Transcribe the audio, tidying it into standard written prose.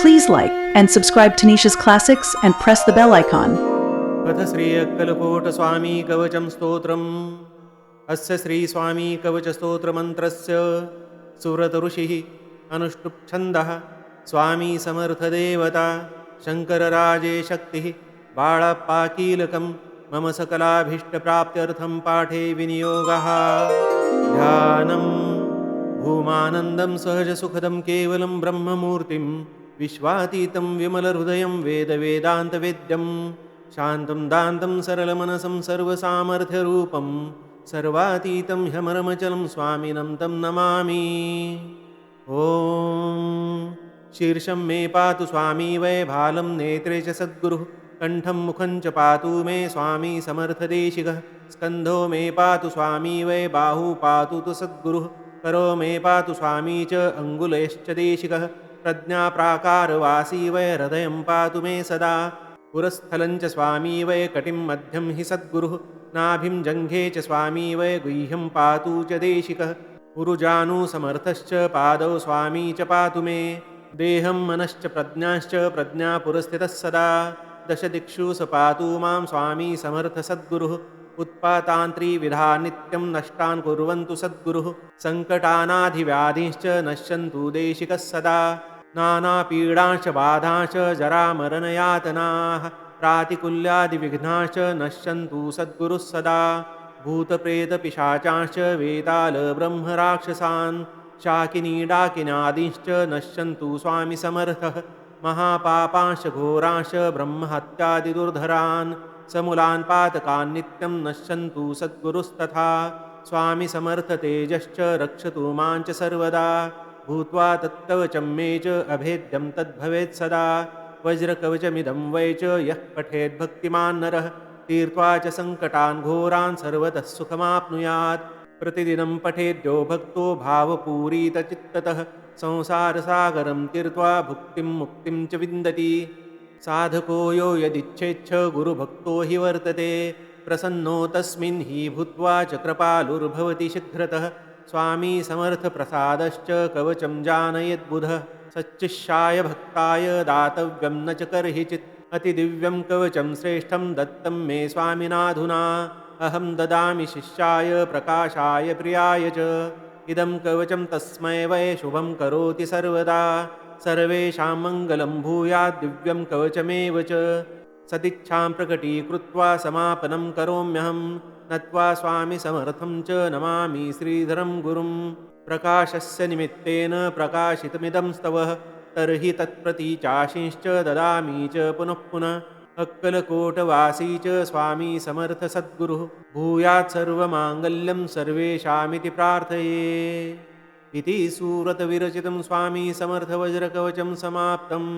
Please like and subscribe to Nisha's Classics and press the bell icon. कथ श्री अक्कलकोट स्वामी कवचं स्तोत्रम् अस्य श्री स्वामी कवच स्तोत्र मंत्रस्य सुरत ऋषिः अनुष्टुप् छन्दः स्वामी समर्थ देवता शंकरराजे शक्तिः बाळप्पाकीलकं मम सकलाभीष्टप्राप्त्यर्थं पाठे विनियोगः ध्यानं भूमानन्दं सहजसुखदं केवलं ब्रह्ममूर्तिं विश्वातीतं विमलहृदयं वेदवेदान्तवेद्यं शान्तं दान्तं सरलमनसं सर्वसामर्थ्यरूपं सर्वातीतं ह्यमरमचलं स्वामिनं तं नमामि। ॐ शीर्षं मे पातु स्वामी वैभालं नेत्रे च सद्गुरुः कण्ठं मुखं च पातु मे स्वामी समर्थदेशिकः स्कन्धो मे पातु स्वामी वै बाहु पातु तु सद्गुरुः करो मे पातु स्वामी च अङ्गुलयश्च देशिकः प्रज्ञाप्राकारवासी वै हृदयं पातु मे सदा पुरस्थलं च स्वामी वै कटिं मध्यं हि सद्गुरुः नाभिं जङ्घे च स्वामी वै गुह्यं पातु च देशिकः उरुजानुसमर्थश्च पादौ स्वामी च पातु मे देहं मनश्च प्रज्ञाश्च प्रज्ञापुरस्थितः सदा दशदिक्षु स पातु मां स्वामी समर्थ सद्गुरुः उत्पातान्त्रिविधा नित्यं नष्टान् कुर्वन्तु सद्गुरुः सङ्कटानाधिव्याधिश्च नश्यन्तु देशिकः सदा नानापीडाश्च बाधाश्च जरामरणयातनाः प्रातिकूल्यादिविघ्नाश्च नश्यन्तु सद्गुरुः सदा भूतप्रेतपिशाचाश्च वेतालब्रह्मराक्षसान् शाकिनीडाकिनादीश्च नश्यन्तु स्वामी समर्थः महापापांश्च घोरांश्च ब्रह्महत्यादिदुर्धरान् समूलान् पातकान् नित्यं नश्यन्तु सद्गुरुस्तथा स्वामी समर्थतेजश्च रक्षतु मां च सर्वदा भूत्वा तत्कवचं मे च अभेद्यं तद्भवेत् सदा वज्रकवचमिदं वै च यः पठेद्भक्तिमान् नरः तीर्त्वा च सङ्कटान् घोरान् सर्वतः सुखमाप्नुयात् प्रतिदिनं पठेद्यो भक्तो भावपूरितचित्ततः संसारसागरं तीर्त्वा भुक्तिं मुक्तिं च विन्दति साधको यो यदिच्छेच्छ गुरुभक्तो हि वर्तते प्रसन्नो तस्मिन् हि भूत्वा च कृपालुर्भवति शीघ्रतः स्वामी समर्थप्रसादश्च कवचं जानयद्बुधः सच्चिष्याय भक्ताय दातव्यं न च कर्हिचित् अतिदिव्यं कवचं श्रेष्ठं दत्तं मे स्वामिनाधुना अहं ददामि शिष्याय प्रकाशाय प्रियाय च इदं कवचं तस्मै वै शुभं करोति सर्वदा सर्वेषां मङ्गलं भूयात् दिव्यं कवचमेव च सदिच्छां प्रकटीकृत्वा समापनं करोम्यहं नत्वा स्वामी समर्थं च नमामि श्रीधरं गुरुं प्रकाशस्य निमित्तेन प्रकाशितमिदं स्तवः तर्हि तत्प्रतीचाशींश्च ददामि च पुनः पुनः अक्कलकोटवासी च स्वामी समर्थ सद्गुरुः भूयात् सर्वमाङ्गल्यं सर्वेषामिति प्रार्थये। इति सूरतविरचितं स्वामी समर्थवज्रकवचं समाप्तम्।